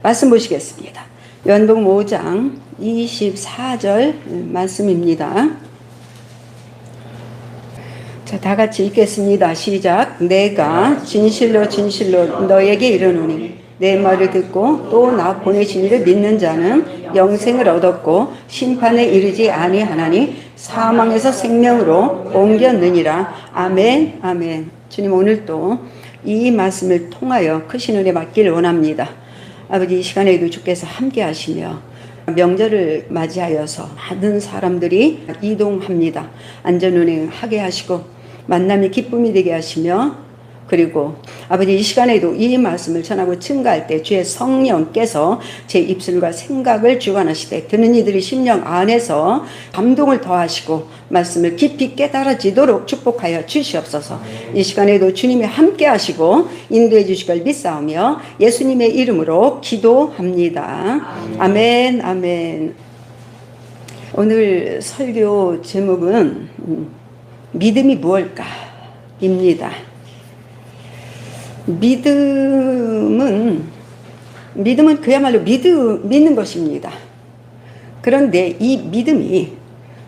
말씀 보시겠습니다. 요한복음 5장 24절 말씀입니다. 자, 다 같이 읽겠습니다. 시작. 내가 진실로 진실로 너에게 이르노니 내 말을 듣고 또 나 보내신 이를 믿는 자는 영생을 얻었고 심판에 이르지 아니하나니 사망에서 생명으로 옮겼느니라. 아멘. 아멘. 주님, 오늘도 이 말씀을 통하여 크신 은혜 받기를 원합니다. 아버지, 이 시간에도 주께서 함께 하시며 명절을 맞이하여서 많은 사람들이 이동합니다. 안전운행하게 하시고 만남이 기쁨이 되게 하시며, 그리고 아버지, 이 시간에도 이 말씀을 전하고 증가할 때 주의 성령께서 제 입술과 생각을 주관하시되 듣는 이들의 심령 안에서 감동을 더하시고 말씀을 깊이 깨달아지도록 축복하여 주시옵소서. 이 시간에도 주님이 함께 하시고 인도해 주실 걸 믿사오며 예수님의 이름으로 기도합니다. 아멘. 아멘. 오늘 설교 제목은 믿음이 무엇일까? 입니다. 믿음은 그야말로 믿는 것입니다. 그런데 이 믿음이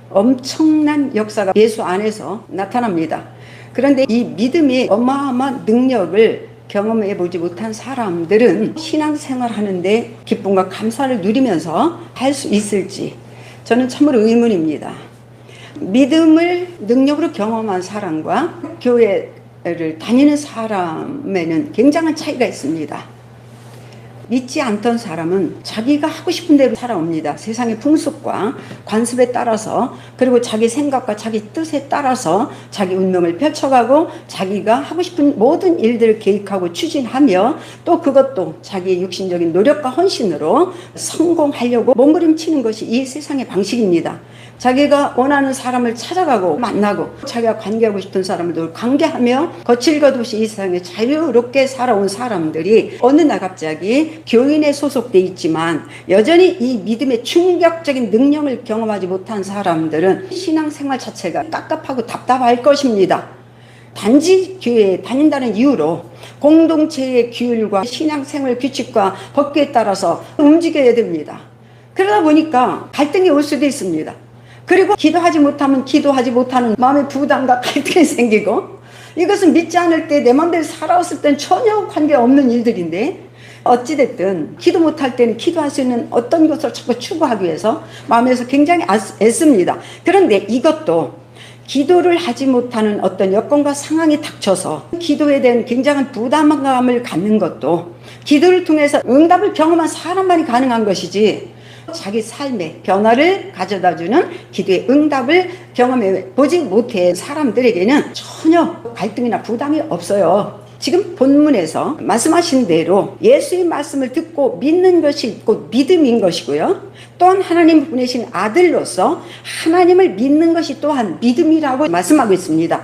엄청난 역사가 예수 안에서 나타납니다. 그런데 이 믿음이 어마어마한 능력을 경험해 보지 못한 사람들은 신앙생활 하는데 기쁨과 감사를 누리면서 할 수 있을지 저는 참으로 의문입니다. 믿음을 능력으로 경험한 사람과 교회를 다니는 사람에는 굉장한 차이가 있습니다. 믿지 않던 사람은 자기가 하고 싶은 대로 살아옵니다. 세상의 풍습과 관습에 따라서, 그리고 자기 생각과 자기 뜻에 따라서 자기 운명을 펼쳐가고 자기가 하고 싶은 모든 일들을 계획하고 추진하며 또 그것도 자기의 육신적인 노력과 헌신으로 성공하려고 몸부림치는 것이 이 세상의 방식입니다. 자기가 원하는 사람을 찾아가고 만나고 자기가 관계하고 싶은 사람들 관계하며 거칠것 없이 이 세상에 자유롭게 살아온 사람들이 어느 날 갑자기 교인에 소속돼 있지만 여전히 이 믿음의 충격적인 능력을 경험하지 못한 사람들은 신앙생활 자체가 깝깝하고 답답할 것입니다. 단지 교회에 다닌다는 이유로 공동체의 규율과 신앙생활 규칙과 법규에 따라서 움직여야 됩니다. 그러다 보니까 갈등이 올 수도 있습니다. 그리고 기도하지 못하면 기도하지 못하는 마음의 부담과 갈등이 생기고, 이것은 믿지 않을 때 내 마음대로 살아왔을 땐 전혀 관계없는 일들인데 어찌됐든 기도 못할 때는 기도할 수 있는 어떤 것을 자꾸 추구하기 위해서 마음에서 굉장히 애씁니다. 그런데 이것도 기도를 하지 못하는 어떤 여건과 상황이 닥쳐서 기도에 대한 굉장한 부담감을 갖는 것도 기도를 통해서 응답을 경험한 사람만이 가능한 것이지, 자기 삶의 변화를 가져다주는 기도의 응답을 경험해 보지 못해 사람들에게는 전혀 갈등이나 부담이 없어요. 지금 본문에서 말씀하신 대로 예수의 말씀을 듣고 믿는 것이 곧 믿음인 것이고요. 또한 하나님 보내신 아들로서 하나님을 믿는 것이 또한 믿음이라고 말씀하고 있습니다.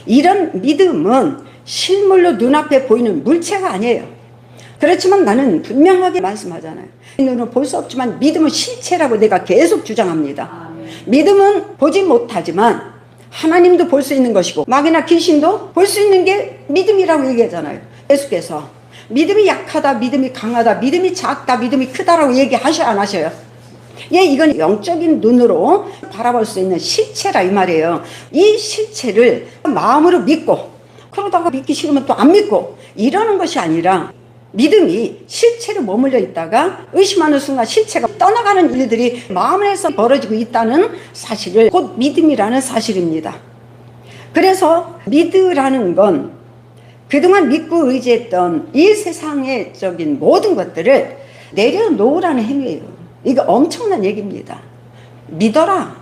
이런 믿음은 실물로 눈앞에 보이는 물체가 아니에요. 그렇지만 나는 분명하게 말씀하잖아요. 눈으로 볼 수 없지만 믿음은 실체라고 내가 계속 주장합니다. 믿음은 보지 못하지만 하나님도 볼 수 있는 것이고 마귀나 귀신도 볼 수 있는 게 믿음이라고 얘기하잖아요. 예수께서 믿음이 약하다, 믿음이 강하다, 믿음이 작다, 믿음이 크다라고 얘기하셔 안 하셔요? 예, 이건 영적인 눈으로 바라볼 수 있는 실체라 이 말이에요. 이 실체를 마음으로 믿고 그러다가 믿기 싫으면 또 안 믿고 이러는 것이 아니라, 믿음이 실체로 머물러 있다가 의심하는 순간 실체가 떠나가는 일들이 마음에서 벌어지고 있다는 사실을 곧 믿음이라는 사실입니다. 그래서 믿으라는 건 그동안 믿고 의지했던 이 세상의 적인 모든 것들을 내려놓으라는 행위예요. 이거 엄청난 얘기입니다. 믿어라.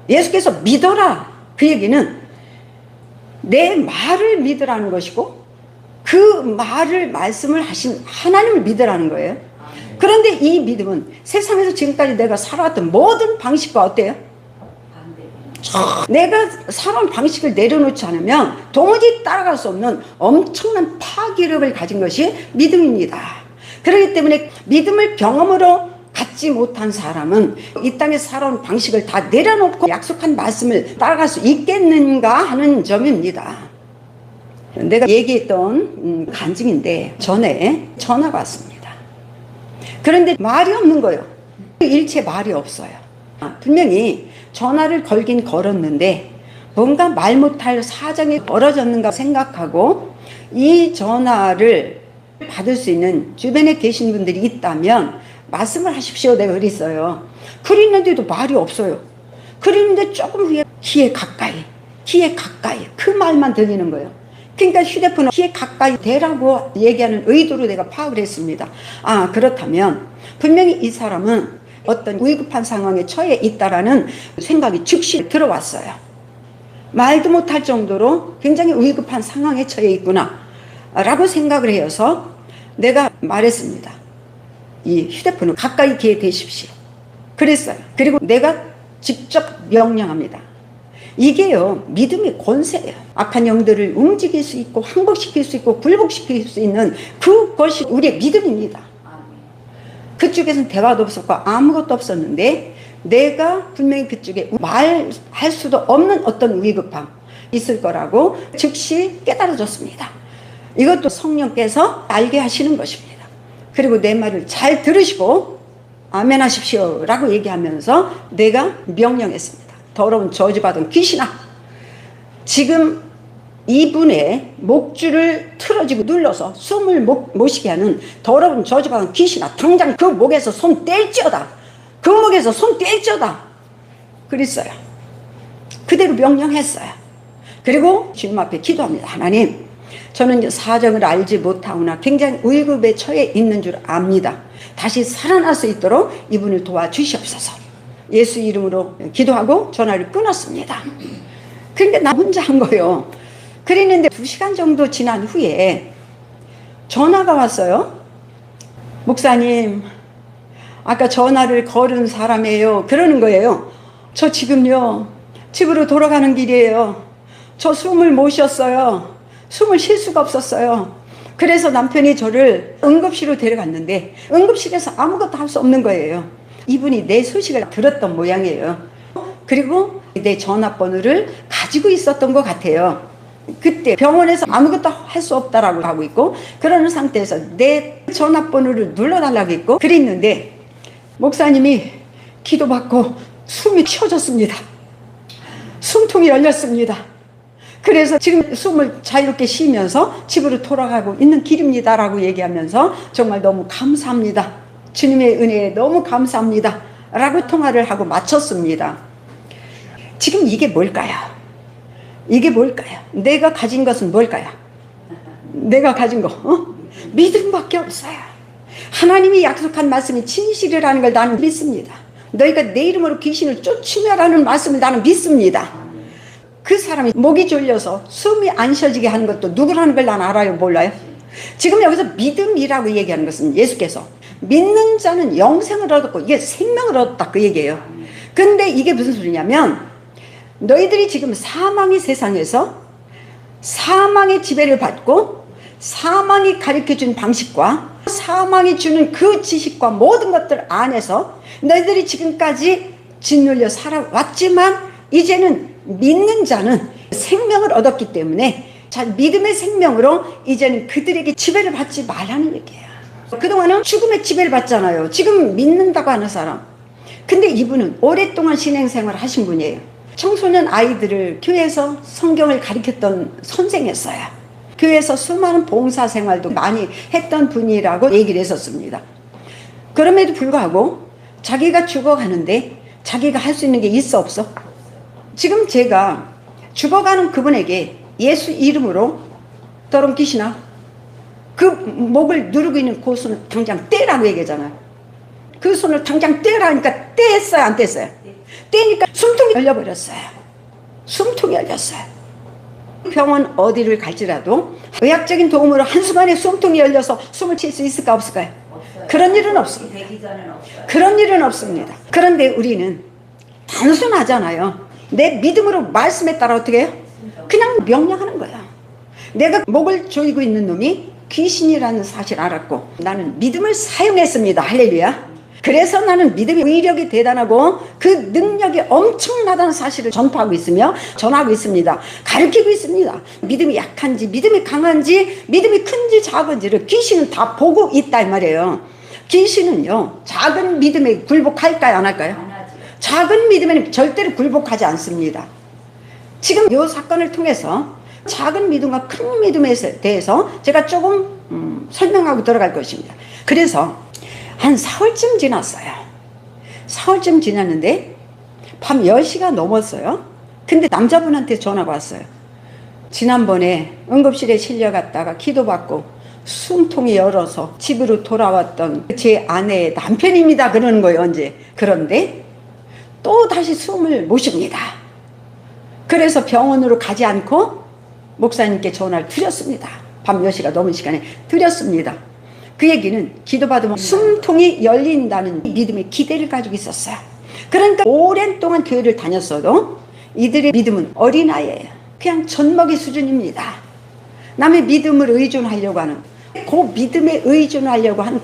예수께서 믿어라. 그 얘기는 내 말을 믿으라는 것이고 그 말씀을 하신 하나님을 믿으라는 거예요. 그런데 이 믿음은 세상에서 지금까지 내가 살아왔던 모든 방식과 어때요? 내가 살아온 방식을 내려놓지 않으면 도무지 따라갈 수 없는 엄청난 파괴력을 가진 것이 믿음입니다. 그렇기 때문에 믿음을 경험으로 갖지 못한 사람은 이 땅에 살아온 방식을 다 내려놓고 약속한 말씀을 따라갈 수 있겠는가 하는 점입니다. 내가 얘기했던 간증인데 전에 전화가 왔습니다. 그런데 말이 없는 거예요. 일체 말이 없어요. 분명히 전화를 걸긴 걸었는데 뭔가 말 못할 사정이 벌어졌는가 생각하고 이 전화를 받을 수 있는 주변에 계신 분들이 있다면 말씀을 하십시오. 내가 그랬어요. 그랬는데도 말이 없어요. 그랬는데 조금 후에 귀에 가까이 그 말만 들리는 거예요. 그러니까 휴대폰은 귀에 가까이 대라고 얘기하는 의도로 내가 파악을 했습니다. 아, 그렇다면 분명히 이 사람은 어떤 위급한 상황에 처해 있다라는 생각이 즉시 들어왔어요. 말도 못할 정도로 굉장히 위급한 상황에 처해 있구나 라고 생각을 해서 내가 말했습니다. 이 휴대폰을 가까이 귀에 대십시오. 그랬어요. 그리고 내가 직접 명령합니다. 이게요, 믿음의 권세예요. 악한 영들을 움직일 수 있고 항복시킬 수 있고 굴복시킬 수 있는 그것이 우리의 믿음입니다. 그쪽에서는 대화도 없었고 아무것도 없었는데 내가 분명히 그쪽에 말할 수도 없는 어떤 위급함 있을 거라고 즉시 깨달아졌습니다. 이것도 성령께서 알게 하시는 것입니다. 그리고 내 말을 잘 들으시고 아멘 하십시오 라고 얘기하면서 내가 명령했습니다. 더러운 저주받은 귀신아, 지금 이분의 목줄을 틀어지고 눌러서 숨을 못 쉬게 하는 더러운 저주받은 귀신아, 당장 그 목에서 손 뗄지어다. 그 목에서 손 뗄지어다. 그랬어요. 그대로 명령했어요. 그리고 주님 앞에 기도합니다. 하나님, 저는 사정을 알지 못하거나 굉장히 위급에 처해 있는 줄 압니다. 다시 살아날 수 있도록 이분을 도와주시옵소서. 예수 이름으로 기도하고 전화를 끊었습니다. 그러니까 나 혼자 한 거예요. 그랬는데 2시간 정도 지난 후에 전화가 왔어요. 목사님, 아까 전화를 걸은 사람이에요. 그러는 거예요. 저 지금요, 집으로 돌아가는 길이에요. 저 숨을 못 쉬었어요. 숨을 쉴 수가 없었어요. 그래서 남편이 저를 응급실로 데려갔는데 응급실에서 아무것도 할 수 없는 거예요. 이분이 내 소식을 들었던 모양이에요. 그리고 내 전화번호를 가지고 있었던 것 같아요. 그때 병원에서 아무것도 할 수 없다라고 하고 있고 그러는 상태에서 내 전화번호를 눌러달라고 했고 그랬는데 목사님이 기도받고 숨이 쉬어졌습니다. 숨통이 열렸습니다. 그래서 지금 숨을 자유롭게 쉬면서 집으로 돌아가고 있는 길입니다 라고 얘기하면서 정말 너무 감사합니다. 주님의 은혜에 너무 감사합니다 라고 통화를 하고 마쳤습니다. 지금 이게 뭘까요? 이게 뭘까요? 내가 가진 것은 뭘까요? 내가 가진 거 믿음밖에 없어요. 하나님이 약속한 말씀이 진실이라는 걸 나는 믿습니다. 너희가 내 이름으로 귀신을 쫓으며라는 말씀을 나는 믿습니다. 그 사람이 목이 졸려서 숨이 안 쉬어지게 하는 것도 누구라는 걸 난 알아요? 몰라요? 지금 여기서 믿음이라고 얘기하는 것은 예수께서 믿는 자는 영생을 얻었고 이게 생명을 얻었다 그 얘기예요. 근데 이게 무슨 소리냐면 너희들이 지금 사망의 세상에서 사망의 지배를 받고 사망이 가르쳐준 방식과 사망이 주는 그 지식과 모든 것들 안에서 너희들이 지금까지 짓눌려 살아왔지만 이제는 믿는 자는 생명을 얻었기 때문에 자, 믿음의 생명으로 이제는 그들에게 지배를 받지 말라는 얘기예요. 그동안은 죽음의 지배를 받잖아요. 지금 믿는다고 하는 사람. 근데 이분은 오랫동안 신행생활을 하신 분이에요. 청소년 아이들을 교회에서 성경을 가르쳤던 선생이었어요. 교회에서 수많은 봉사생활도 많이 했던 분이라고 얘기를 했었습니다. 그럼에도 불구하고 자기가 죽어가는데 자기가 할 수 있는 게 있어 없어? 지금 제가 죽어가는 그분에게 예수 이름으로 더러운 귀신아 그 목을 누르고 있는 그 손을 당장 떼라고 얘기하잖아요. 그 손을 당장 떼라니까 떼었어요 안 떼었어요? 떼니까 숨통이 열려버렸어요. 숨통이 열렸어요. 병원 어디를 갈지라도 의학적인 도움으로 한순간에 숨통이 열려서 숨을 쉴 수 있을까 없을까요? 없어요. 그런 일은 없습니다. 그런 일은 없습니다. 그런데 우리는 단순하잖아요. 내 믿음으로 말씀에 따라 어떻게 해요? 그냥 명령하는 거야. 내가 목을 조이고 있는 놈이 귀신이라는 사실 알았고 나는 믿음을 사용했습니다. 할렐루야. 그래서 나는 믿음의 위력이 대단하고 그 능력이 엄청나다는 사실을 전파하고 있으며 전하고 있습니다. 가르치고 있습니다. 믿음이 약한지 믿음이 강한지 믿음이 큰지 작은지를 귀신은 다 보고 있다 이 말이에요. 귀신은요, 작은 믿음에 굴복할까요, 안 할까요? 안 하지. 작은 믿음에는 절대로 굴복하지 않습니다. 지금 이 사건을 통해서 작은 믿음과 큰 믿음에 대해서 제가 조금 설명하고 들어갈 것입니다. 그래서 한 4월쯤 지났어요. 4월쯤 지났는데 밤 10시가 넘었어요. 근데 남자분한테 전화가 왔어요. 지난번에 응급실에 실려갔다가 기도받고 숨통이 열어서 집으로 돌아왔던 제 아내의 남편입니다. 그러는 거예요. 언제. 그런데 또 다시 숨을 못 쉽니다. 그래서 병원으로 가지 않고 목사님께 전화를 드렸습니다. 밤 10시가 넘은 시간에 드렸습니다. 그 얘기는 기도받으면 숨통이 열린다는 믿음의 기대를 가지고 있었어요. 그러니까 오랜 동안 교회를 다녔어도 이들의 믿음은 어린아이예요. 그냥 젖먹이 수준입니다. 남의 믿음을 의존하려고 하는, 그 믿음에 의존하려고 하는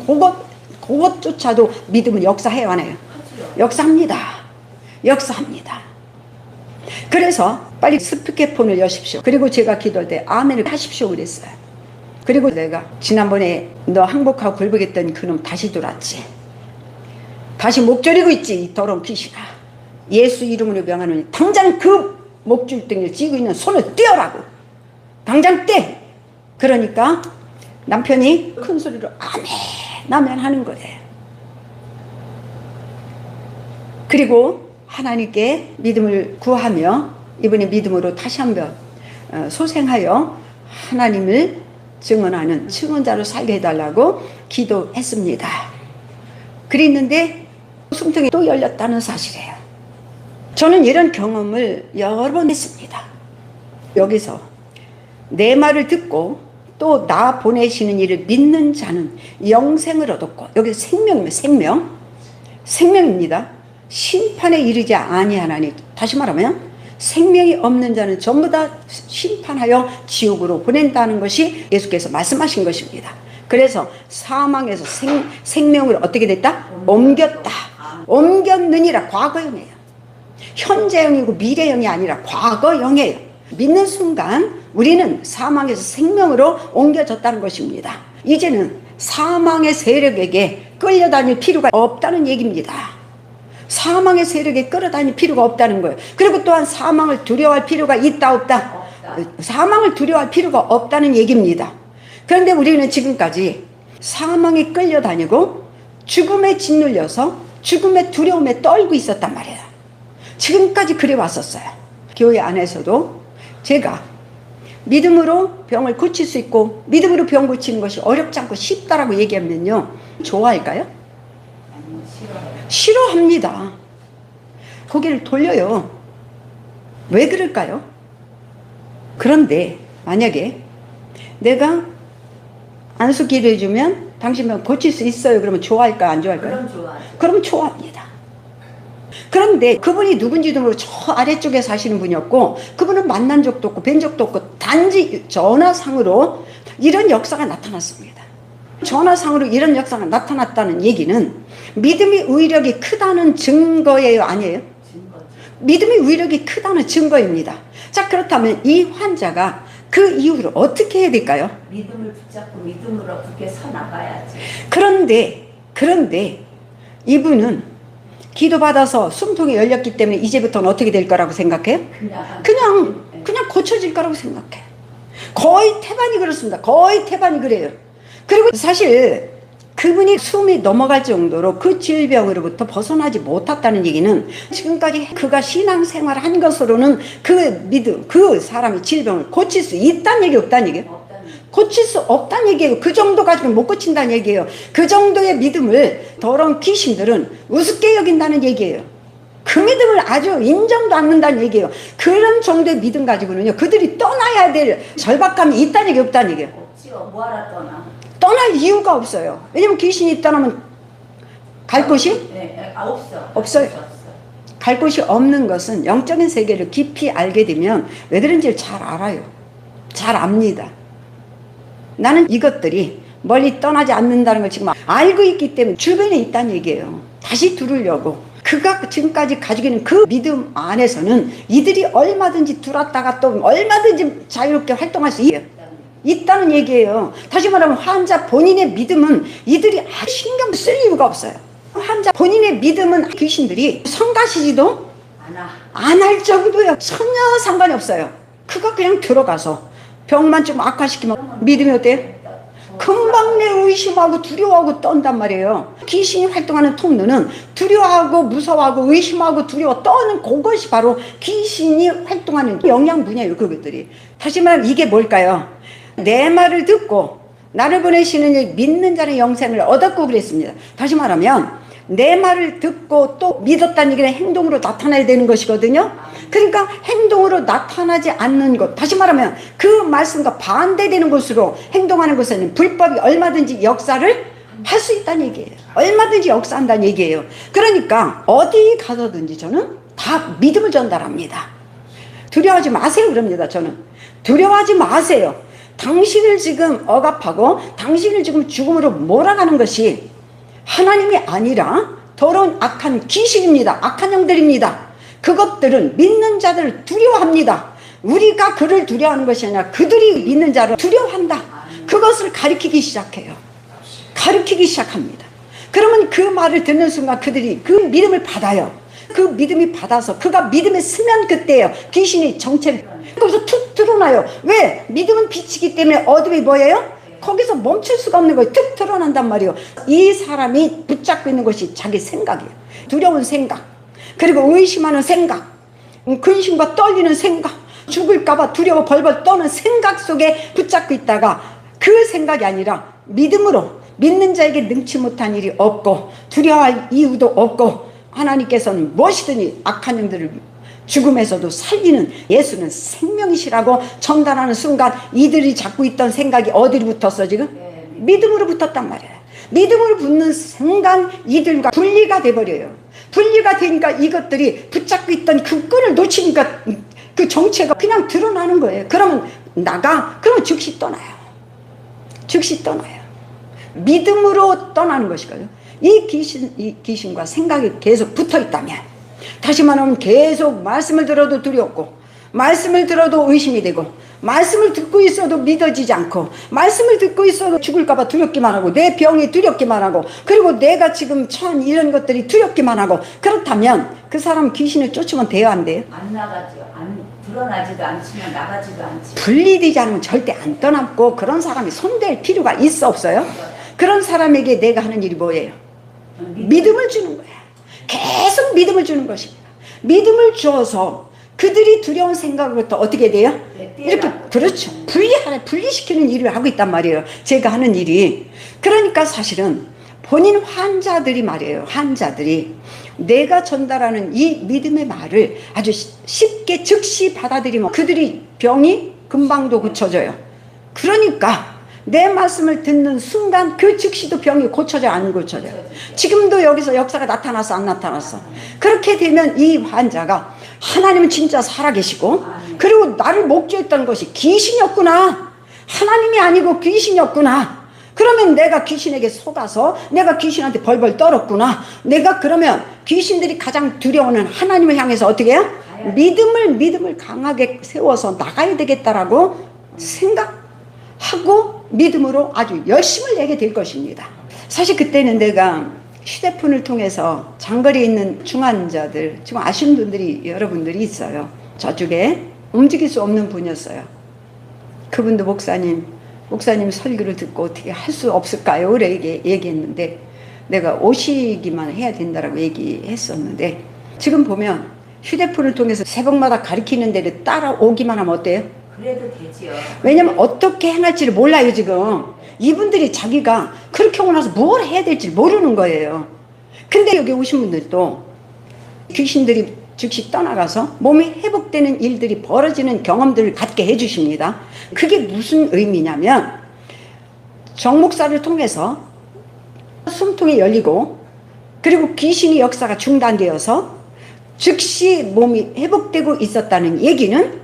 그것조차도 믿음은 역사해요, 안 해요? 역사합니다. 역사합니다. 그래서 빨리 스피커폰을 여십시오. 그리고 제가 기도할 때 아멘을 하십시오 그랬어요. 그리고 내가 지난번에 너 항복하고 굴복했던 그놈 다시 돌았지. 다시 목 조리고 있지, 이 더러운 귀신아. 예수 이름으로 명하노니 당장 그 목줄덩이를 쥐고 있는 손을 떼어라고. 당장 떼. 그러니까 남편이 큰 소리로 아멘 아멘 하는 거예요. 그리고 하나님께 믿음을 구하며 이번에 믿음으로 다시 한번 소생하여 하나님을 증언하는 증언자로 살게 해달라고 기도했습니다. 그랬는데 숨통이 또 열렸다는 사실이에요. 저는 이런 경험을 여러 번 했습니다. 여기서 내 말을 듣고 또 나 보내시는 이를 믿는 자는 영생을 얻었고, 여기 생명이면 생명입니다. 심판에 이르지 아니하나니, 다시 말하면 생명이 없는 자는 전부 다 심판하여 지옥으로 보낸다는 것이 예수께서 말씀하신 것입니다. 그래서 사망에서 생명으로 어떻게 됐다? 옮겼다. 옮겼느니라. 과거형이에요. 현재형이고 미래형이 아니라 과거형이에요. 믿는 순간 우리는 사망에서 생명으로 옮겨졌다는 것입니다. 이제는 사망의 세력에게 끌려다닐 필요가 없다는 얘기입니다. 사망의 세력에 끌어다닐 필요가 없다는 거예요. 그리고 또한 사망을 두려워할 필요가 있다 없다? 사망을 두려워할 필요가 없다는 얘기입니다. 그런데 우리는 지금까지 사망에 끌려다니고 죽음에 짓눌려서 죽음의 두려움에 떨고 있었단 말이에요. 지금까지 그래 왔었어요. 교회 안에서도 제가 믿음으로 병을 고칠 수 있고 믿음으로 병 고치는 것이 어렵지 않고 쉽다라고 얘기하면요, 좋아할까요? 싫어합니다. 고개를 돌려요. 왜 그럴까요? 그런데 만약에 내가 안수 기도해주면 당신 병 고칠 수 있어요. 그러면 좋아할까요? 안 좋아할까요? 그럼 좋아하죠. 그럼 좋아합니다. 그런데 그분이 누군지도 모르고 저 아래쪽에 사시는 분이었고, 그분은 만난 적도 없고 뵌 적도 없고 단지 전화상으로 이런 역사가 나타났습니다. 전화상으로 이런 역사가 나타났다는 얘기는 믿음의 위력이 크다는 증거예요, 아니에요? 증거죠. 믿음의 위력이 크다는 증거입니다. 자, 그렇다면 이 환자가 그 이후로 어떻게 해야 될까요? 믿음을 붙잡고 믿음으로 그렇게 서나가야지. 그런데 이분은 기도받아서 숨통이 열렸기 때문에 이제부터는 어떻게 될 거라고 생각해요? 그냥 고쳐질 거라고 생각해요. 거의 태반이 그렇습니다. 거의 태반이 그래요. 그리고 사실 그분이 숨이 넘어갈 정도로 그 질병으로부터 벗어나지 못했다는 얘기는 지금까지 그가 신앙생활을 한 것으로는 그 믿음, 그 사람이 질병을 고칠 수 있다는 얘기, 없다는 얘기예요? 고칠 수 없다는 얘기예요. 그 정도 가지고 못 고친다는 얘기예요. 그 정도의 믿음을 더러운 귀신들은 우습게 여긴다는 얘기예요. 그 믿음을 아주 인정도 않는다는 얘기예요. 그런 정도의 믿음 가지고는요, 그들이 떠나야 될 절박감이 있다는 얘기, 없다는 얘기예요? 없지요. 뭐하러 떠나? 떠날 이유가 없어요. 왜냐면 귀신이 떠나면 갈 곳이? 네, 없어. 없어요. 갈 곳이 없는 것은 영적인 세계를 깊이 알게 되면 왜 그런지를 잘 알아요. 잘 압니다. 나는 이것들이 멀리 떠나지 않는다는 걸 지금 알고 있기 때문에 주변에 있다는 얘기예요. 다시 들으려고. 그가 지금까지 가지고 있는 그 믿음 안에서는 이들이 얼마든지 들었다가 또 얼마든지 자유롭게 활동할 수 있어요. 있다는 얘기예요. 다시 말하면 환자 본인의 믿음은 이들이 신경 쓸 이유가 없어요. 환자 본인의 믿음은 귀신들이 성가시지도 안아. 안 할 정도요. 전혀 상관이 없어요. 그가 그냥 들어가서 병만 좀 악화시키면 믿음이 어때요? 금방 내 의심하고 두려워하고 떤단 말이에요. 귀신이 활동하는 통로는 두려워하고 무서워하고 의심하고 두려워 떠는 그것이 바로 귀신이 활동하는 영양 분야예요. 그것들이. 다시 말하면 이게 뭘까요? 내 말을 듣고 나를 보내시는 일 믿는 자는 영생을 얻었고 그랬습니다. 다시 말하면 내 말을 듣고 또 믿었다는 얘기는 행동으로 나타나야 되는 것이거든요. 그러니까 행동으로 나타나지 않는 것, 다시 말하면 그 말씀과 반대되는 것으로 행동하는 것은 불법이 얼마든지 역사를 할 수 있다는 얘기예요. 얼마든지 역사한다는 얘기예요. 그러니까 어디 가서든지 저는 다 믿음을 전달합니다. 두려워하지 마세요 그럽니다. 저는 두려워하지 마세요. 당신을 지금 억압하고 당신을 지금 죽음으로 몰아가는 것이 하나님이 아니라 더러운 악한 귀신입니다. 악한 영들입니다. 그것들은 믿는 자들을 두려워합니다. 우리가 그를 두려워하는 것이 아니라 그들이 믿는 자를 두려워한다. 그것을 가리키기 시작해요. 가리키기 시작합니다. 그러면 그 말을 듣는 순간 그들이 그 믿음을 받아요. 그 믿음이 받아서 그가 믿음에 쓰면 그때예요. 귀신이 정체를 거기서 툭 드러나요. 왜? 믿음은 빛이기 때문에 어둠이 뭐예요? 거기서 멈출 수가 없는 거예요. 툭 드러난단 말이에요. 이 사람이 붙잡고 있는 것이 자기 생각이에요. 두려운 생각, 그리고 의심하는 생각, 근심과 떨리는 생각, 죽을까봐 두려워 벌벌 떠는 생각 속에 붙잡고 있다가 그 생각이 아니라 믿음으로 믿는 자에게 능치 못한 일이 없고 두려워할 이유도 없고 하나님께서는 무엇이든지 악한 영들을 죽음에서도 살리는 예수는 생명이시라고 전달하는 순간 이들이 잡고 있던 생각이 어디로 붙었어 지금? 믿음으로 붙었단 말이에요. 믿음으로 붙는 순간 이들과 분리가 돼버려요. 분리가 되니까 이것들이 붙잡고 있던 그 끈을 놓치니까 그 정체가 그냥 드러나는 거예요. 그러면 나가? 그러면 즉시 떠나요. 즉시 떠나요. 믿음으로 떠나는 것이거든요. 이 귀신과 생각이 계속 붙어 있다면, 다시 말하면 계속 말씀을 들어도 두렵고 말씀을 들어도 의심이 되고 말씀을 듣고 있어도 믿어지지 않고 말씀을 듣고 있어도 죽을까봐 두렵기만 하고 내 병이 두렵기만 하고 그리고 내가 지금 처한 이런 것들이 두렵기만 하고 그렇다면 그 사람 귀신을 쫓으면 돼요 안 돼요? 안 나가죠. 안 드러나지도 않지만 나가지도 않지. 분리되지 않으면 절대 안 떠남고 그런 사람이 손댈 필요가 있어 없어요? 그런 사람에게 내가 하는 일이 뭐예요? 믿음을 주는 거야. 계속 믿음을 주는 것입니다. 믿음을 주어서 그들이 두려운 생각으로부터 어떻게 돼요? 이렇게 그렇죠. 분리시키는 일을 하고 있단 말이에요. 제가 하는 일이. 그러니까 사실은 본인 환자들이 말이에요. 환자들이 내가 전달하는 이 믿음의 말을 아주 쉽게 즉시 받아들이면 그들이 병이 금방도 고쳐져요. 그러니까 내 말씀을 듣는 순간 그 즉시도 병이 고쳐져 안 고쳐져요. 지금도 여기서 역사가 나타났어 안 나타났어? 그렇게 되면 이 환자가 하나님은 진짜 살아계시고 그리고 나를 목죄했던 것이 귀신이었구나. 하나님이 아니고 귀신이었구나. 그러면 내가 귀신에게 속아서 내가 귀신한테 벌벌 떨었구나. 내가 그러면 귀신들이 가장 두려워하는 하나님을 향해서 어떻게 해요? 믿음을 강하게 세워서 나가야 되겠다라고 생각하고 믿음으로 아주 열심을 내게 될 것입니다. 사실 그때는 내가 휴대폰을 통해서 장거리에 있는 중환자들, 지금 아시는 분들이 여러분들이 있어요. 저쪽에 움직일 수 없는 분이었어요. 그분도 목사님 설교를 듣고 어떻게 할 수 없을까요? 그렇게 얘기했는데 내가 오시기만 해야 된다라고 얘기했었는데 지금 보면 휴대폰을 통해서 새벽마다 가리키는 데를 따라오기만 하면 어때요? 그래도 되지요. 왜냐면 어떻게 행할지를 몰라요 지금. 이분들이 자기가 그렇게 오고 나서 뭘 해야 될지 모르는 거예요. 근데 여기 오신 분들도 귀신들이 즉시 떠나가서 몸이 회복되는 일들이 벌어지는 경험들을 갖게 해주십니다. 그게 무슨 의미냐면 정목사를 통해서 숨통이 열리고 그리고 귀신의 역사가 중단되어서 즉시 몸이 회복되고 있었다는 얘기는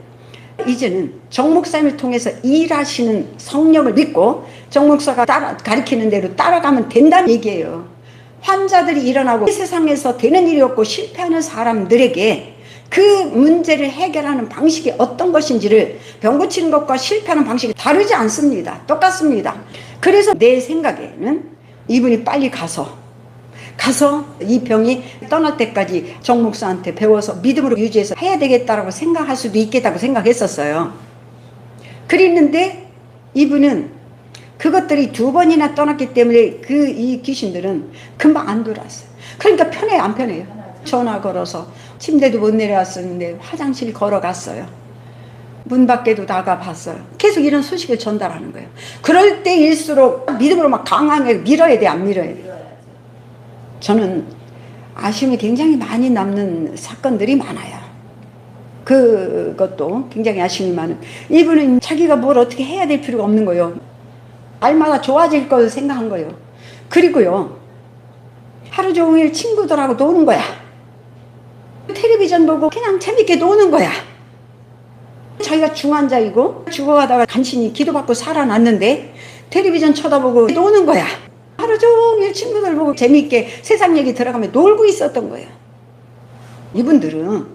이제는 정목사님을 통해서 일하시는 성령을 믿고 정목사가 가리키는 대로 따라가면 된다는 얘기예요. 환자들이 일어나고 세상에서 되는 일이 없고 실패하는 사람들에게 그 문제를 해결하는 방식이 어떤 것인지를 병 고치는 것과 실패하는 방식이 다르지 않습니다. 똑같습니다. 그래서 내 생각에는 이분이 빨리 가서 이 병이 떠날 때까지 정 목사한테 배워서 믿음으로 유지해서 해야 되겠다라고 생각할 수도 있겠다고 생각했었어요. 그랬는데 이분은 그것들이 2번이나 떠났기 때문에 이 귀신들은 금방 안 돌아왔어요. 그러니까 편해요, 안 편해요? 전화 걸어서 침대도 못 내려왔었는데 화장실 걸어갔어요. 문 밖에도 나가봤어요. 계속 이런 소식을 전달하는 거예요. 그럴 때일수록 믿음으로 막 강하게 밀어야 돼, 안 밀어야 돼? 저는 아쉬움이 굉장히 많이 남는 사건들이 많아요. 그것도 굉장히 아쉬움이 많은. 이분은 자기가 뭘 어떻게 해야 될 필요가 없는 거예요. 날마다 좋아질 걸 생각한 거예요. 그리고요, 하루 종일 친구들하고 노는 거야. 텔레비전 보고 그냥 재밌게 노는 거야. 자기가 중환자이고 죽어가다가 간신히 기도받고 살아났는데 텔레비전 쳐다보고 노는 거야. 하루 종일 친구들 보고 재밌게 세상 얘기 들어가며 놀고 있었던 거예요. 이분들은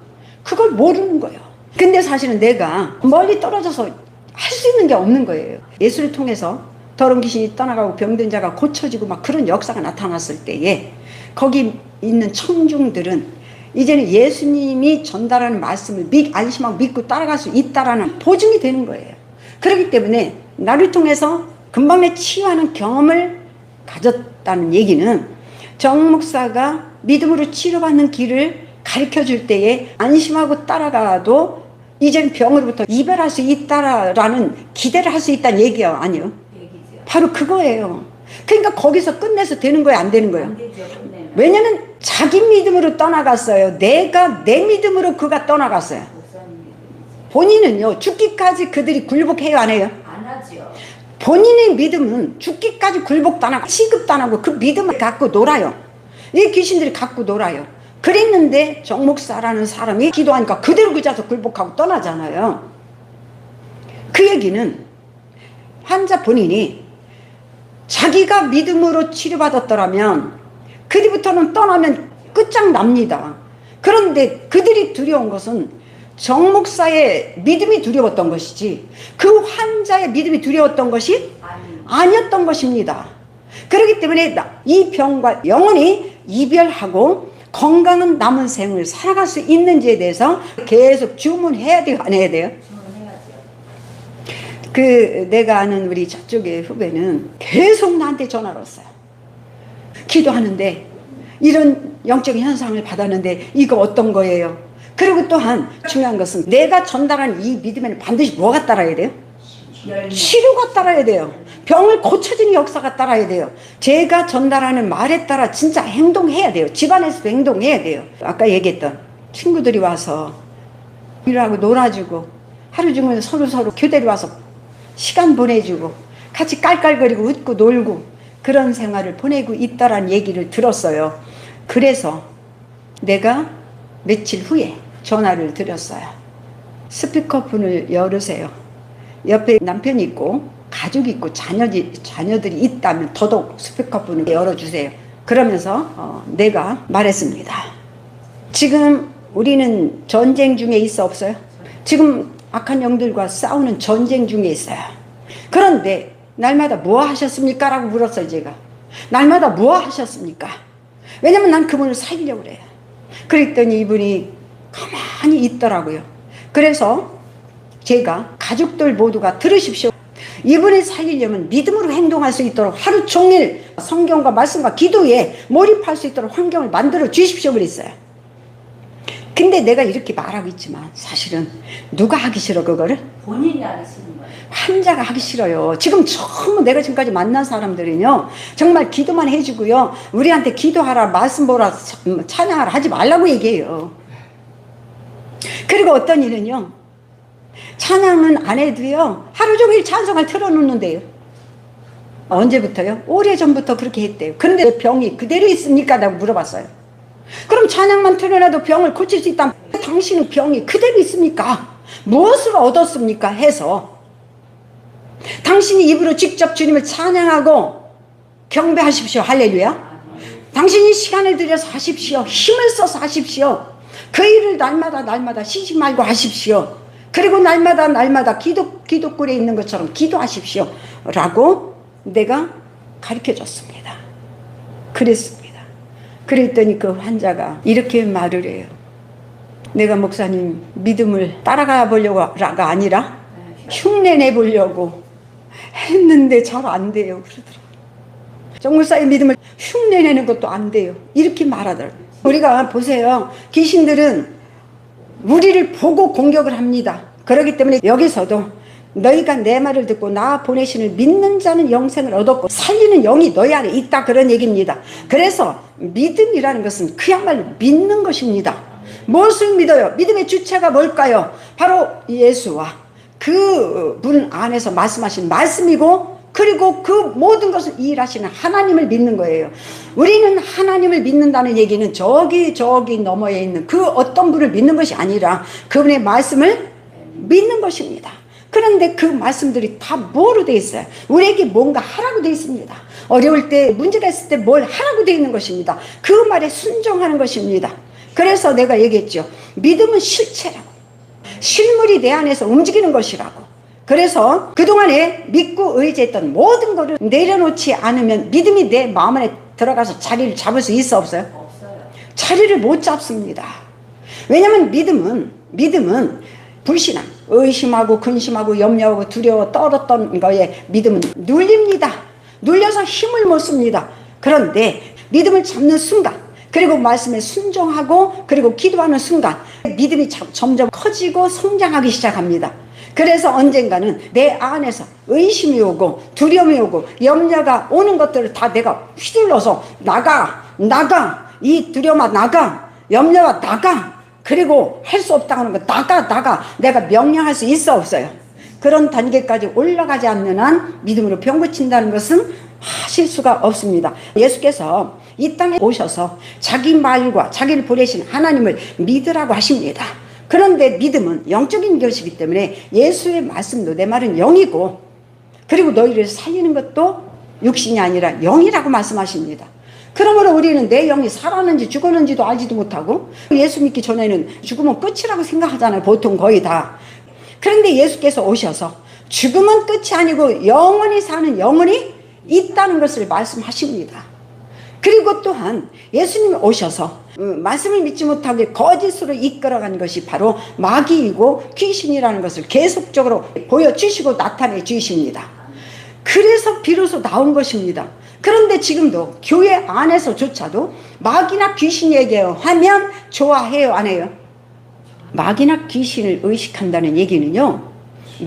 그걸 모르는 거예요. 근데 사실은 내가 멀리 떨어져서 할 수 있는 게 없는 거예요. 예수를 통해서 더러운 귀신이 떠나가고 병든 자가 고쳐지고 막 그런 역사가 나타났을 때에 거기 있는 청중들은 이제는 예수님이 전달하는 말씀을 안심하고 믿고 따라갈 수 있다라는 보증이 되는 거예요. 그렇기 때문에 나를 통해서 금방 내 치유하는 경험을 가졌다는 얘기는 정 목사가 믿음으로 치료받는 길을 가르쳐 줄 때에 안심하고 따라가도 이젠 병으로부터 이별할 수 있다라는 기대를 할 수 있다는 얘기예요, 아니요? 얘기죠. 바로 그거예요. 그러니까 거기서 끝내서 되는 거예요, 안 되는 거예요? 안 되죠, 왜냐면 자기 믿음으로 떠나갔어요. 내 믿음으로 그가 떠나갔어요. 본인은요, 죽기까지 그들이 굴복해요, 안 해요? 안 하죠. 본인의 믿음은 죽기까지 굴복도 안 하고 시급도 안 하고 그 믿음을 갖고 놀아요. 이 귀신들이 갖고 놀아요. 그랬는데 정 목사라는 사람이 기도하니까 그대로 그 자서 굴복하고 떠나잖아요. 그 얘기는 환자 본인이 자기가 믿음으로 치료받았더라면 그 뒤부터는 떠나면 끝장납니다. 그런데 그들이 두려운 것은 정 목사의 믿음이 두려웠던 것이지 그 환자의 믿음이 두려웠던 것이 아니었던 것입니다. 그렇기 때문에 이 병과 영원히 이별하고 건강한 남은 생을 살아갈 수 있는지에 대해서 계속 주문해야 돼요, 안 해야 돼요? 내가 아는 우리 저쪽의 후배는 계속 나한테 전화를 왔어요. 기도하는데 이런 영적인 현상을 받았는데 이거 어떤 거예요? 그리고 또한 중요한 것은 내가 전달한 이 믿음에는 반드시 뭐가 따라야 돼요? 치료가 따라야 돼요. 병을 고쳐지는 역사가 따라야 돼요. 제가 전달하는 말에 따라 진짜 행동해야 돼요. 집안에서도 행동해야 돼요. 아까 얘기했던 친구들이 와서 일하고 놀아주고 하루 종일 서로 교대로 와서 시간 보내주고 같이 깔깔거리고 웃고 놀고 그런 생활을 보내고 있다라는 얘기를 들었어요. 그래서 내가 며칠 후에 전화를 드렸어요. 스피커폰을 열으세요. 옆에 남편이 있고 가족이 있고 자녀들이 있다면 더더욱 스피커폰을 열어주세요. 그러면서 내가 말했습니다. 지금 우리는 전쟁 중에 있어 없어요? 지금 악한 영들과 싸우는 전쟁 중에 있어요. 그런데 날마다 뭐 하셨습니까? 라고 물었어요. 제가 날마다 뭐 하셨습니까? 왜냐면 난 그분을 살리려고 그래요. 그랬더니 이분이 가만히 있더라고요. 그래서 제가 가족들 모두가 들으십시오. 이분을 살리려면 믿음으로 행동할 수 있도록 하루 종일 성경과 말씀과 기도에 몰입할 수 있도록 환경을 만들어 주십시오 그랬어요. 근데 내가 이렇게 말하고 있지만 사실은 누가 하기 싫어 그거를? 본인이 하기 싫은 거예요. 환자가 하기 싫어요. 지금 처음 내가 지금까지 만난 사람들은요 정말 기도만 해주고요 우리한테 기도하라 말씀 보라 찬양하라 하지 말라고 얘기해요. 그리고 어떤 일은요 찬양은 안 해도요 하루 종일 찬송을 틀어놓는데요. 언제부터요? 오래전부터 그렇게 했대요. 그런데 병이 그대로 있습니까? 라고 물어봤어요. 그럼 찬양만 틀어놔도 병을 고칠 수 있다면 당신은 병이 그대로 있습니까? 무엇을 얻었습니까? 해서 당신이 입으로 직접 주님을 찬양하고 경배하십시오. 할렐루야. 당신이 시간을 들여서 하십시오. 힘을 써서 하십시오. 그 일을 날마다 쉬지 말고 하십시오. 그리고 날마다 기도골에 있는 것처럼 기도하십시오. 라고 내가 가르쳐 줬습니다. 그랬습니다. 그랬더니 그 환자가 이렇게 말을 해요. 내가 목사님 믿음을 따라가 보려고가 아니라 흉내내 보려고 했는데 잘 안 돼요. 그러더라고요. 정목사의 믿음을 흉내내는 것도 안 돼요. 이렇게 말하더라고요. 우리가 보세요. 귀신들은 우리를 보고 공격을 합니다. 그렇기 때문에 여기서도 너희가 내 말을 듣고 나 보내신을 믿는 자는 영생을 얻었고 살리는 영이 너희 안에 있다, 그런 얘기입니다. 그래서 믿음이라는 것은 그야말로 믿는 것입니다. 무엇을 믿어요? 믿음의 주체가 뭘까요? 바로 예수와 그 분 안에서 말씀하신 말씀이고, 그리고 그 모든 것을 일하시는 하나님을 믿는 거예요. 우리는 하나님을 믿는다는 얘기는 저기 너머에 있는 그 어떤 분을 믿는 것이 아니라 그분의 말씀을 믿는 것입니다. 그런데 그 말씀들이 다 뭐로 되어 있어요? 우리에게 뭔가 하라고 되어 있습니다. 어려울 때, 문제가 있을 때 뭘 하라고 되어 있는 것입니다. 그 말에 순종하는 것입니다. 그래서 내가 얘기했죠. 믿음은 실체라고. 실물이 내 안에서 움직이는 것이라고. 그래서 그동안에 믿고 의지했던 모든 것을 내려놓지 않으면 믿음이 내 마음 안에 들어가서 자리를 잡을 수 있어, 없어요? 없어요. 자리를 못 잡습니다. 왜냐하면 믿음은 불신앙, 의심하고 근심하고 염려하고 두려워 떨었던 거에 믿음은 눌립니다. 눌려서 힘을 못 씁니다. 그런데 믿음을 잡는 순간, 그리고 말씀에 순종하고 그리고 기도하는 순간 믿음이 점점 커지고 성장하기 시작합니다. 그래서 언젠가는 내 안에서 의심이 오고 두려움이 오고 염려가 오는 것들을 다 내가 휘둘러서 나가, 이 두려움아 나가, 염려가 나가, 그리고 할 수 없다고 하는 거 나가, 내가 명령할 수 있어, 없어요? 그런 단계까지 올라가지 않는 한 믿음으로 병고친다는 것은 하실 수가 없습니다. 예수께서 이 땅에 오셔서 자기 말과 자기를 보내신 하나님을 믿으라고 하십니다. 그런데 믿음은 영적인 것이기 때문에 예수의 말씀도 내 말은 영이고, 그리고 너희를 살리는 것도 육신이 아니라 영이라고 말씀하십니다. 그러므로 우리는 내 영이 살았는지 죽었는지도 알지도 못하고, 예수 믿기 전에는 죽으면 끝이라고 생각하잖아요, 보통 거의 다. 그런데 예수께서 오셔서 죽음은 끝이 아니고 영원히 사는 영혼이 있다는 것을 말씀하십니다. 그리고 또한 예수님이 오셔서 말씀을 믿지 못하게 거짓으로 이끌어간 것이 바로 마귀이고 귀신이라는 것을 계속적으로 보여주시고 나타내 주십니다. 그래서 비로소 나온 것입니다. 그런데 지금도 교회 안에서조차도 마귀나 귀신 얘기하면 좋아해요, 안 해요? 마귀나 귀신을 의식한다는 얘기는요,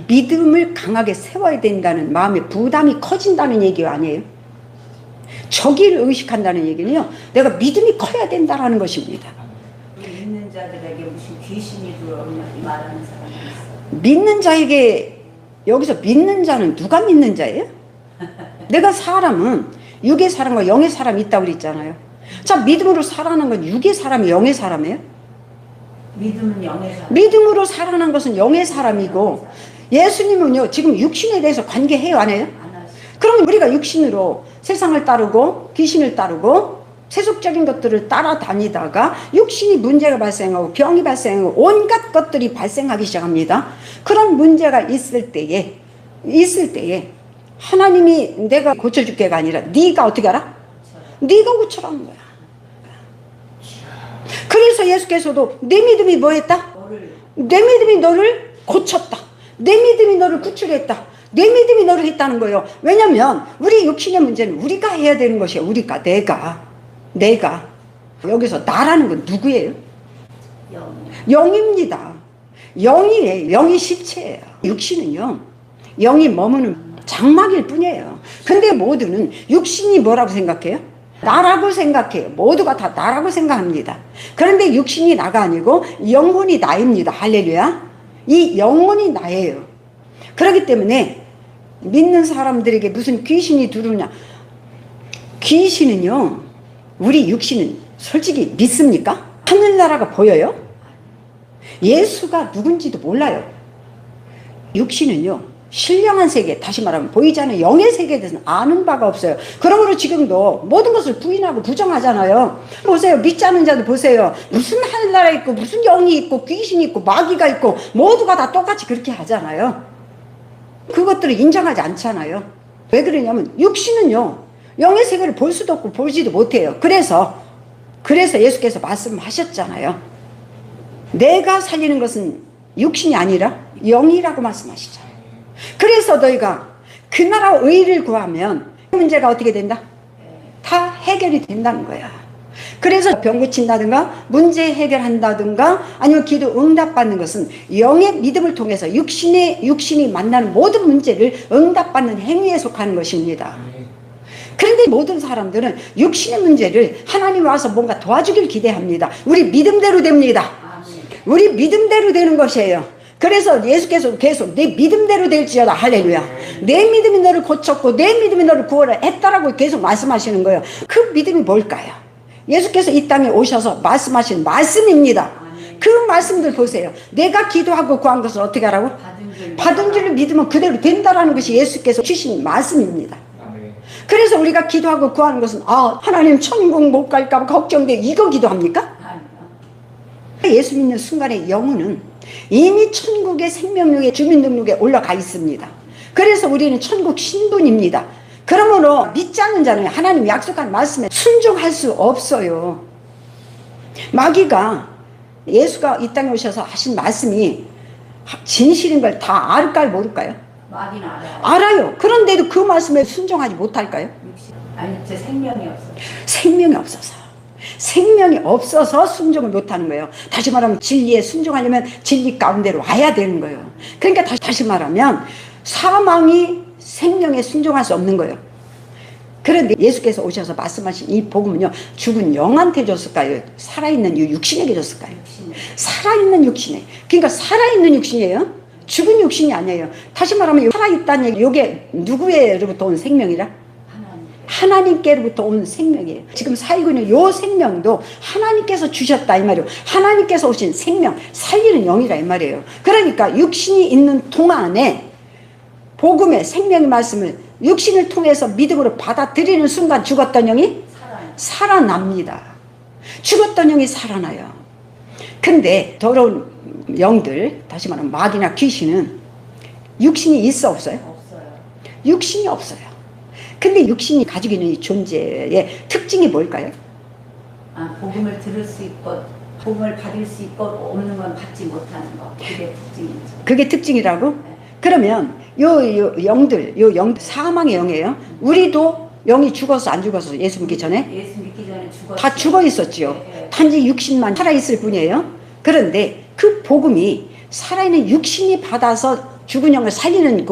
믿음을 강하게 세워야 된다는 마음의 부담이 커진다는 얘기 아니에요? 저기를 의식한다는 얘기는요, 내가 믿음이 커야 된다는 것입니다. 믿는 자들에게 무슨 귀신이 들어오냐 말하는 사람이 있어. 믿는 자에게, 여기서 믿는 자는 누가 믿는 자예요? 내가 사람은 육의 사람과 영의 사람이 있다고 그랬잖아요. 자, 믿음으로 살아가는 건 육의 사람이 영의 사람이에요? 믿음은 영의 사람. 믿음으로 살아가는 것은 영의 사람이고, 예수님은요 지금 육신에 대해서 관계해요, 안 해요? 안 하시. 그러면 우리가 육신으로 세상을 따르고 귀신을 따르고 세속적인 것들을 따라다니다가 육신이 문제가 발생하고 병이 발생하고 온갖 것들이 발생하기 시작합니다. 그런 문제가 있을 때에 하나님이 내가 고쳐줄게가 아니라 네가 어떻게 알아? 네가 고쳐라는 거야. 그래서 예수께서도 내 믿음이 뭐 했다? 내 믿음이 너를 고쳤다. 내 믿음이 너를 구출했다. 내 믿음이 너를 했다는 거예요. 왜냐면 우리 육신의 문제는 우리가 해야 되는 것이야. 우리가, 내가. 여기서 나라는 건 누구예요? 영입니다. 영이에요. 영이 실체예요. 육신은요, 영이 머무는 장막일 뿐이에요. 근데 모두는 육신이 뭐라고 생각해요? 나라고 생각해요. 모두가 다 나라고 생각합니다. 그런데 육신이 나가 아니고 영혼이 나입니다. 할렐루야. 이 영혼이 나예요. 그렇기 때문에 믿는 사람들에게 무슨 귀신이 들어오냐. 귀신은요, 우리 육신은 솔직히 믿습니까? 하늘나라가 보여요? 예수가 누군지도 몰라요. 육신은요 신령한 세계, 다시 말하면 보이지 않는 영의 세계에 대해서는 아는 바가 없어요. 그러므로 지금도 모든 것을 부인하고 부정하잖아요. 보세요. 믿지 않는 자들 보세요. 무슨 하늘나라 있고 무슨 영이 있고 귀신이 있고 마귀가 있고 모두가 다 똑같이 그렇게 하잖아요. 그것들을 인정하지 않잖아요. 왜 그러냐면 육신은요, 영의 세계를 볼 수도 없고 보지도 못해요. 그래서 예수께서 말씀하셨잖아요. 내가 살리는 것은 육신이 아니라 영이라고 말씀하시잖아요. 그래서 너희가 그 나라 의를 구하면 문제가 어떻게 된다? 다 해결이 된다는 거야. 그래서 병 고친다든가 문제 해결한다든가 아니면 기도 응답받는 것은 영의 믿음을 통해서 육신이 만나는 모든 문제를 응답받는 행위에 속하는 것입니다. 그런데 모든 사람들은 육신의 문제를 하나님 와서 뭔가 도와주길 기대합니다. 우리 믿음대로 됩니다. 우리 믿음대로 되는 것이에요. 그래서 예수께서 계속 내 믿음대로 될지어다. 할렐루야. 내 믿음이 너를 고쳤고 내 믿음이 너를 구원을 했다라고 계속 말씀하시는 거예요. 그 믿음이 뭘까요? 예수께서 이 땅에 오셔서 말씀하신 말씀입니다. 그 말씀들 보세요. 내가 기도하고 구한 것을 어떻게 하라고? 받은 줄을 믿으면 그대로 된다라는 것이 예수께서 주신 말씀입니다. 그래서 우리가 기도하고 구하는 것은 하나님 천국 못 갈까 봐 걱정돼, 이거 기도합니까? 예수 믿는 순간의 영혼은 이미 천국의 생명력의 주민등록에 올라가 있습니다. 그래서 우리는 천국 신분입니다. 그러므로 믿지 않는 자는 하나님 약속한 말씀에 순종할 수 없어요. 마귀가 예수가 이 땅에 오셔서 하신 말씀이 진실인 걸 다 알까요, 모를까요? 마귀는 알아요. 알아요. 그런데도 그 말씀에 순종하지 못할까요? 아니, 제 생명이 없어요. 생명이 없어서 순종을 못하는 거예요. 다시 말하면 진리에 순종하려면 진리 가운데로 와야 되는 거예요. 그러니까 다시 말하면 사망이 생명에 순종할 수 없는 거예요. 그런데 예수께서 오셔서 말씀하신 이 복음은요, 죽은 영한테 줬을까요? 살아있는 육신에게 줬을까요? 살아있는 육신에. 그러니까 살아있는 육신이에요. 죽은 육신이 아니에요. 다시 말하면 살아있다는 얘기, 이게 누구로부터 온 생명이라? 하나님께로부터 온 생명이에요. 지금 살고 있는 요 생명도 하나님께서 주셨다 이 말이에요. 하나님께서 오신 생명, 살리는 영이라 이 말이에요. 그러니까 육신이 있는 동안에 복음의 생명의 말씀을 육신을 통해서 믿음으로 받아들이는 순간 죽었던 영이 살아납니다. 죽었던 영이 살아나요. 근데 더러운 영들, 다시 말하면 마귀나 귀신은 육신이 있어 없어요? 없어요. 육신이 없어요. 근데 육신이 가지고 있는 이 존재의 특징이 뭘까요? 복음을 들을 수 있고 복음을 받을 수 있고 없는 건 받지 못하는 거. 그게 특징이죠. 그게 특징이라고? 네. 그러면 요 영들 사망의 영이에요. 우리도 영이 죽어서 안 죽어서 예수 믿기 전에? 예수 믿기 전에 죽었어요. 다 죽어 있었지요. 네. 단지 육신만 살아있을 뿐이에요. 그런데 그 복음이 살아있는 육신이 받아서 죽은 영을 살리는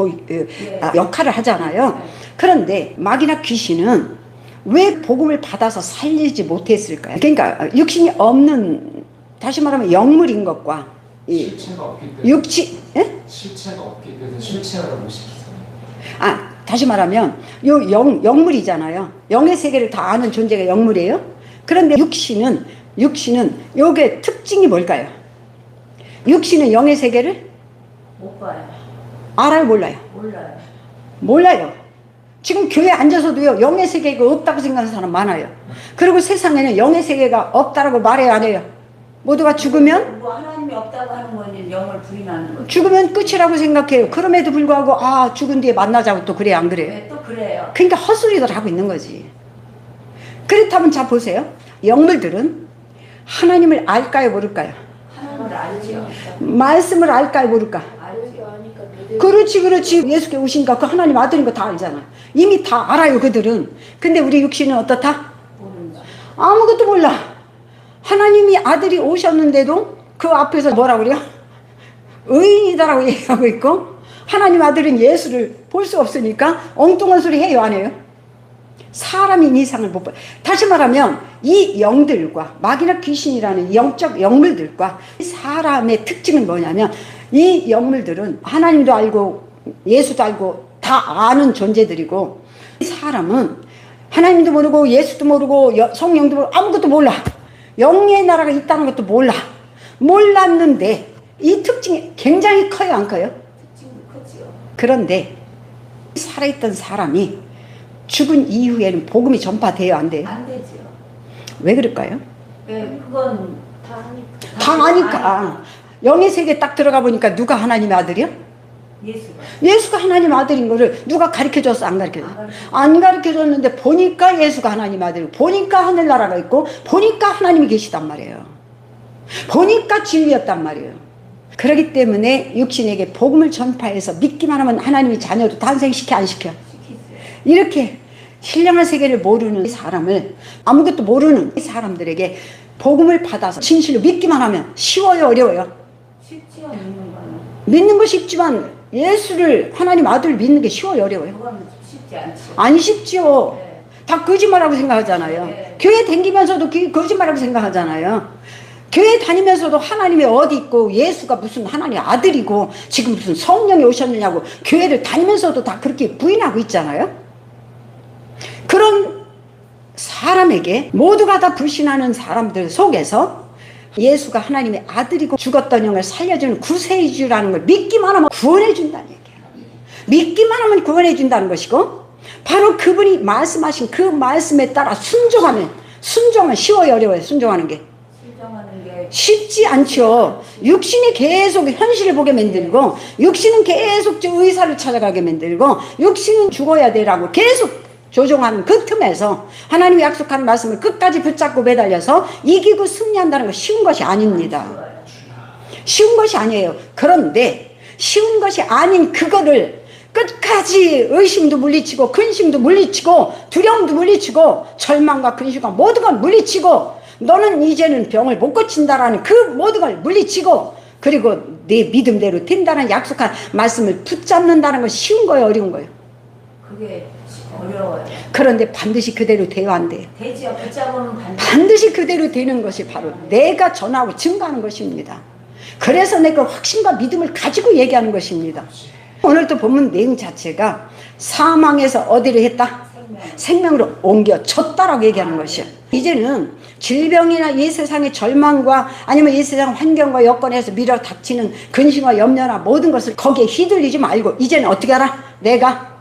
역할을 하잖아요. 그런데 마귀나 귀신은 왜 복음을 받아서 살리지 못했을까요? 그러니까 육신이 없는, 다시 말하면 영물인 것과 실체가 없기 때문에 실체가 없기 때문에 실체화를 못 시키잖아요. 다시 말하면 요 영물이잖아요. 영의 세계를 다 아는 존재가 영물이에요. 그런데 육신은 요게 특징이 뭘까요? 육신은 영의 세계를 못 봐요. 알아요, 몰라요? 몰라요. 지금 교회에 앉아서도요, 영의 세계가 없다고 생각하는 사람 많아요. 그리고 세상에는 영의 세계가 없다라고 말해요, 안 해요? 모두가 죽으면? 하나님이 없다고 하는 건 영을 부인하는 거죠. 죽으면 끝이라고 생각해요. 그럼에도 불구하고 죽은 뒤에 만나자고 또 그래요, 안 그래요? 네, 또 그래요. 그러니까 헛소리들 하고 있는 거지. 그렇다면 자 보세요. 영물들은 하나님을 알까요, 모를까요? 하나님을 알죠. 말씀을 알까요, 모를까? 그렇지. 예수께 오시니까 그 하나님 아들인 거 다 알잖아. 이미 다 알아요, 그들은. 근데 우리 육신은 어떻다? 아무것도 몰라. 하나님이 아들이 오셨는데도 그 앞에서 뭐라고 그래요? 의인이다라고 얘기하고 있고, 하나님 아들은 예수를 볼 수 없으니까 엉뚱한 소리 해요, 안 해요? 사람이 이상을 못 봐요. 다시 말하면 이 영들과 마귀나 귀신이라는 영적 영물들과 사람의 특징은 뭐냐면, 이 영물들은 하나님도 알고 예수도 알고 다 아는 존재들이고, 사람은 하나님도 모르고 예수도 모르고 성령도 모르고 아무것도 몰라. 영의 나라가 있다는 것도 몰랐는데 이 특징이 굉장히 커요, 안 커요? 특징도 크지요. 그런데 살아있던 사람이 죽은 이후에는 복음이 전파돼요, 안 돼요? 안 되죠. 왜 그럴까요? 네, 그건 다 아니까. 다 아니까. 영의 세계에 딱 들어가 보니까 누가 하나님의 아들이야? 예수가. 예수가 하나님 아들인 거를 누가 가르쳐줬어? 안 가르쳐줬어? 안 가르쳐줬는데 보니까 예수가 하나님 아들이고, 보니까 하늘나라가 있고, 보니까 하나님이 계시단 말이에요. 보니까 진리였단 말이에요. 그렇기 때문에 육신에게 복음을 전파해서 믿기만 하면 하나님이 자녀도 탄생시켜 안 시켜? 이렇게 신령한 세계를 모르는 사람을, 아무것도 모르는 사람들에게 복음을 받아서 진실로 믿기만 하면 쉬워요, 어려워요? 쉽지요, 믿는 거는. 믿는 거 쉽지만 예수를, 하나님 아들을 믿는 게 쉬워요, 어려워요? 그거는 쉽지 않죠. 안 쉽지요. 네. 다 거짓말하고 생각하잖아요. 네. 교회 다니면서도 거짓말하고 생각하잖아요. 교회 다니면서도 하나님이 어디 있고, 예수가 무슨 하나님 아들이고, 지금 무슨 성령이 오셨느냐고 교회를 다니면서도 다 그렇게 부인하고 있잖아요. 그런 사람에게, 모두가 다 불신하는 사람들 속에서 예수가 하나님의 아들이고 죽었던 영을 살려주는 구세주라는 걸 믿기만 하면 구원해준다는 얘기예요. 믿기만 하면 구원해준다는 것이고, 바로 그분이 말씀하신 그 말씀에 따라 순종하면 쉬워요, 어려워요? 순종하는 게 순종하는 게 쉽지 않죠. 육신이 계속 현실을 보게 만들고, 육신은 계속 의사를 찾아가게 만들고, 육신은 죽어야 되라고 계속 조종하는 그 틈에서 하나님이 약속하는 말씀을 끝까지 붙잡고 매달려서 이기고 승리한다는 건 쉬운 것이 아닙니다. 쉬운 것이 아니에요. 그런데 쉬운 것이 아닌 그거를 끝까지 의심도 물리치고, 근심도 물리치고, 두려움도 물리치고, 절망과 근심과 모든 걸 물리치고, 너는 이제는 병을 못 고친다라는 그 모든 걸 물리치고, 그리고 내 믿음대로 된다는 약속한 말씀을 붙잡는다는 건 쉬운 거예요, 어려운 거예요? 그게 어려워요. 그런데 반드시 그대로 돼요, 안 돼요? 되지요. 붙잡으면 반드시 그대로 되는 것이 바로 내가 전하고 증거하는 것입니다. 그래서 내가 확신과 믿음을 가지고 얘기하는 것입니다. 오늘 또 본문 내용 자체가 사망에서 어디를 했다? 생명으로 옮겨졌다라고 얘기하는 것이에요. 이제는 질병이나 이 세상의 절망과 아니면 이 세상 환경과 여건에서 밀어 닥치는 근심과 염려나 모든 것을 거기에 휘둘리지 말고, 이제는 어떻게 하라? 내가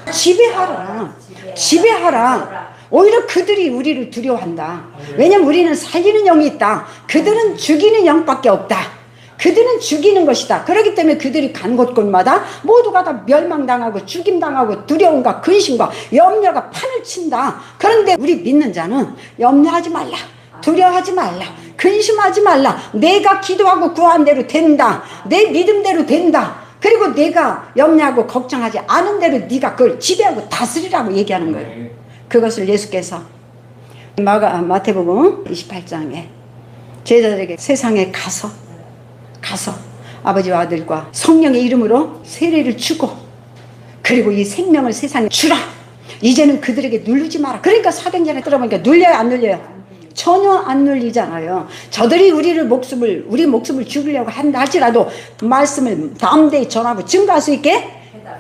지배하라. 지배하라. 오히려 그들이 우리를 두려워한다. 왜냐면 우리는 살리는 영이 있다. 그들은 죽이는 영밖에 없다. 그들은 죽이는 것이다. 그렇기 때문에 그들이 간 곳곳마다 모두가 다 멸망당하고 죽임당하고 두려움과 근심과 염려가 판을 친다. 그런데 우리 믿는 자는 염려하지 말라, 두려워하지 말라, 근심하지 말라. 내가 기도하고 구한 대로 된다. 내 믿음대로 된다. 그리고 내가 염려하고 걱정하지 않은 대로 네가 그걸 지배하고 다스리라고 얘기하는 거예요. 그것을 예수께서 마태복음 28장에 제자들에게 세상에 가서 아버지와 아들과 성령의 이름으로 세례를 주고, 그리고 이 생명을 세상에 주라. 이제는 그들에게 누르지 마라. 그러니까 사경전에 들어보니까 눌려요, 안 눌려요? 전혀 안 눌리잖아요. 저들이 우리 목숨을 죽이려고 한다 할지라도 말씀을 담대히 전하고 증거할 수 있게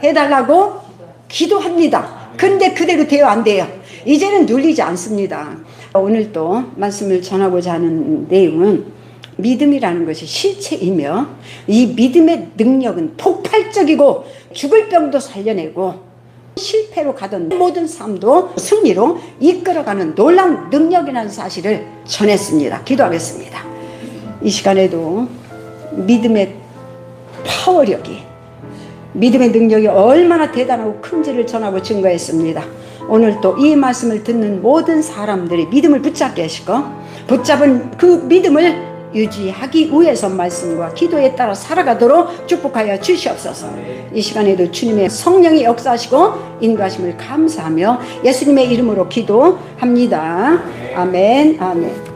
해달라고 기도합니다. 근데 그대로 돼요, 안 돼요? 이제는 눌리지 않습니다. 오늘 또 말씀을 전하고자 하는 내용은 믿음이라는 것이 실체이며, 이 믿음의 능력은 폭발적이고 죽을 병도 살려내고 실패로 가던 모든 삶도 승리로 이끌어가는 놀라운 능력이라는 사실을 전했습니다. 기도하겠습니다. 이 시간에도 믿음의 파워력이, 믿음의 능력이 얼마나 대단하고 큰지를 전하고 증거했습니다. 오늘 또 이 말씀을 듣는 모든 사람들이 믿음을 붙잡게 하시고, 붙잡은 그 믿음을 유지하기 위해서 말씀과 기도에 따라 살아가도록 축복하여 주시옵소서. 이 시간에도 주님의 성령이 역사하시고 인도하심을 감사하며 예수님의 이름으로 기도합니다. 아멘, 아멘.